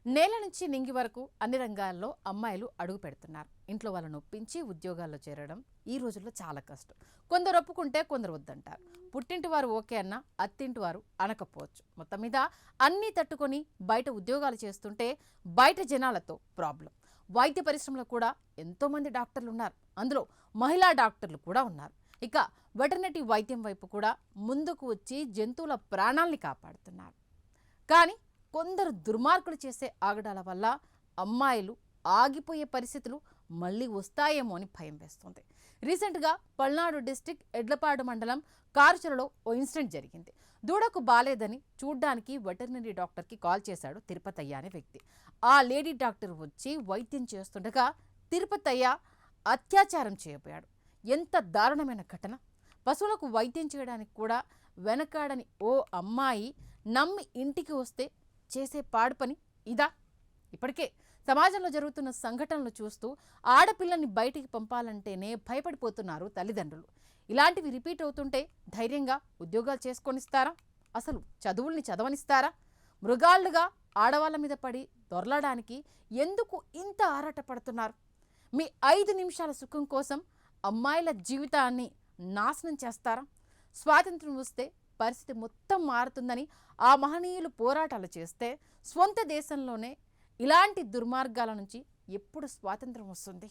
నేల నుంచి నింగి వరకు అన్ని రంగాల్లో అమ్మాయిలు అడుగు పెడుతున్నారు. ఇంట్లో వాళ్ళని ఒప్పించి ఉద్యోగాల్లో చేరడం ఈ రోజుల్లో చాలా కష్టం. కొందరు ఒప్పుకుంటే కొందరు వద్దంటారు. పుట్టింటి వారు ఓకే అన్నా అత్తింటి వారు అనకపోవచ్చు. మొత్తం మీద అన్నీ తట్టుకొని బయట ఉద్యోగాలు చేస్తుంటే బయట జనాలతో ప్రాబ్లం. వైద్య పరిశ్రమలో కూడా ఎంతోమంది డాక్టర్లు ఉన్నారు. అందులో మహిళా డాక్టర్లు కూడా ఉన్నారు. ఇక వెటర్నరీ వైద్యం వైపు కూడా ముందుకు వచ్చి జంతువుల ప్రాణాల్ని కాపాడుతున్నారు. కానీ కొందరు దుర్మార్గులు చేసే ఆగడాల వల్ల అమ్మాయిలు ఆగిపోయే పరిస్థితులు మళ్ళీ వస్తాయేమో అని భయం వేస్తుంది. రీసెంట్గా పల్నాడు డిస్టిక్ ఎడ్లపాడు మండలం కారుచెలలో ఓ ఇన్సిడెంట్ జరిగింది. దూడకు బాలేదని చూడ్డానికి వెటర్నరీ డాక్టర్కి కాల్ చేశాడు తిరుపతయ్య అనే వ్యక్తి. ఆ లేడీ డాక్టర్ వచ్చి వైద్యం చేస్తుండగా తిరుపతయ్య అత్యాచారం చేయబోయాడు. ఎంత దారుణమైన ఘటన! పశువులకు వైద్యం చేయడానికి కూడా వెనకాడని ఓ అమ్మాయి నమ్మి ఇంటికి వస్తే చేసే పాడు పని ఇదా? ఇప్పటికే సమాజంలో జరుగుతున్న సంఘటనలు చూస్తూ ఆడపిల్లని బయటికి పంపాలంటేనే భయపడిపోతున్నారు తల్లిదండ్రులు. ఇలాంటివి రిపీట్ అవుతుంటే ధైర్యంగా ఉద్యోగాలు చేసుకొనిస్తారా? అసలు చదువుల్ని చదవనిస్తారా? మృగాళ్ళుగా ఆడవాళ్ళ మీద పడి దొరలడానికి ఎందుకు ఇంత ఆరాటపడుతున్నారు? మీ 5 నిమిషాల సుఖం కోసం అమ్మాయిల జీవితాన్ని నాశనం చేస్తారా? స్వాతంత్రం వస్తే పరిస్థితి మొత్తం మారుతుందని ఆ మహనీయులు పోరాటాలు చేస్తే స్వంత దేశంలోనే ఇలాంటి దుర్మార్గాల నుంచి ఎప్పుడు స్వాతంత్రం వస్తుంది?